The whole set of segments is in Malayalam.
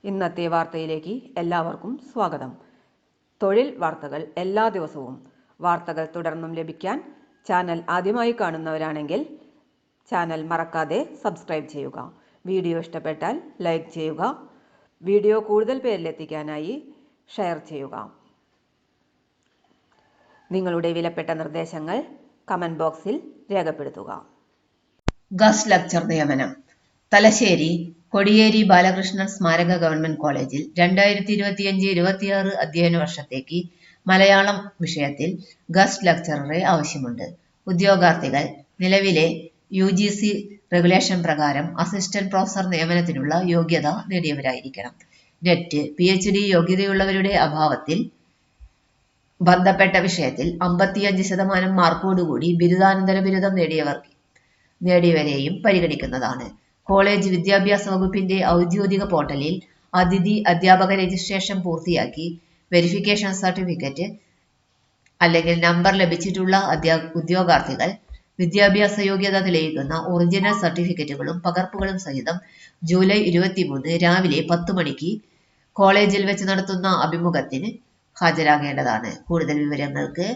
ഇന്നത്തെ വാർത്തയിലേക്ക് എല്ലാവർക്കും സ്വാഗതം. തൊഴിൽ വാർത്തകൾ എല്ലാ ദിവസവും വാർത്തകൾ തുടർന്നും ലഭിക്കാൻ ചാനൽ ആദ്യമായി കാണുന്നവരാണെങ്കിൽ ചാനൽ മറക്കാതെ സബ്സ്ക്രൈബ് ചെയ്യുക. വീഡിയോ ഇഷ്ടപ്പെട്ടാൽ ലൈക്ക് ചെയ്യുക. വീഡിയോ കൂടുതൽ പേരിലെത്തിക്കാനായി ഷെയർ ചെയ്യുക. നിങ്ങളുടെ വിലപ്പെട്ട നിർദ്ദേശങ്ങൾ കമന്റ് ബോക്സിൽ രേഖപ്പെടുത്തുക. ഗസ്റ്റ് ലെക്ചർ നിയമനം. തലശ്ശേരി കൊടിയേരി ബാലകൃഷ്ണൻ സ്മാരക ഗവൺമെന്റ് കോളേജിൽ 2025-26 അധ്യയന വർഷത്തേക്ക് മലയാളം വിഷയത്തിൽ ഗസ്റ്റ് ലെക്ചററെ ആവശ്യമുണ്ട്. ഉദ്യോഗാർത്ഥികൾ നിലവിലെ UGC റെഗുലേഷൻ പ്രകാരം അസിസ്റ്റന്റ് പ്രൊഫസർ നിയമനത്തിനുള്ള യോഗ്യത നേടിയവരായിരിക്കണം. നെറ്റ്, PhD യോഗ്യതയുള്ളവരുടെ അഭാവത്തിൽ ബന്ധപ്പെട്ട വിഷയത്തിൽ 55% മാർക്കോടുകൂടി ബിരുദാനന്തര ബിരുദം നേടിയവരെയും പരിഗണിക്കുന്നതാണ്. കോളേജ് വിദ്യാഭ്യാസ വകുപ്പിന്റെ ഔദ്യോഗിക പോർട്ടലിൽ അതിഥി അധ്യാപക രജിസ്ട്രേഷൻ പൂർത്തിയാക്കി വെരിഫിക്കേഷൻ സർട്ടിഫിക്കറ്റ് അല്ലെങ്കിൽ നമ്പർ ലഭിച്ചിട്ടുള്ള ഉദ്യോഗാർത്ഥികൾ വിദ്യാഭ്യാസ യോഗ്യത തെളിയിക്കുന്ന ഒറിജിനൽ സർട്ടിഫിക്കറ്റുകളും പകർപ്പുകളും സഹിതം ജൂലൈ 23 രാവിലെ 10 മണിക്ക് കോളേജിൽ വെച്ച് നടത്തുന്ന അഭിമുഖത്തിന് ഹാജരാകേണ്ടതാണ്. കൂടുതൽ വിവരങ്ങൾക്ക്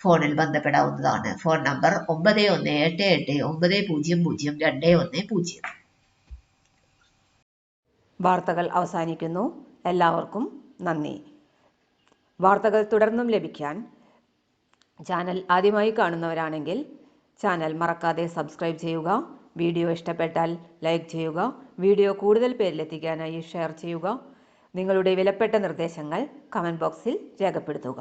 ഫോണിൽ ബന്ധപ്പെടാവുന്നതാണ്. Phone number 9188900210. വാർത്തകൾ അവസാനിക്കുന്നു. എല്ലാവർക്കും നന്ദി. വാർത്തകൾ തുടർന്നും ലഭിക്കാൻ ചാനൽ ആദ്യമായി കാണുന്നവരാണെങ്കിൽ ചാനൽ മറക്കാതെ സബ്സ്ക്രൈബ് ചെയ്യുക. വീഡിയോ ഇഷ്ടപ്പെട്ടാൽ ലൈക്ക് ചെയ്യുക. വീഡിയോ കൂടുതൽ പേരിലെത്തിക്കാനായി ഷെയർ ചെയ്യുക. നിങ്ങളുടെ വിലപ്പെട്ട നിർദ്ദേശങ്ങൾ കമന്റ് ബോക്സിൽ രേഖപ്പെടുത്തുക.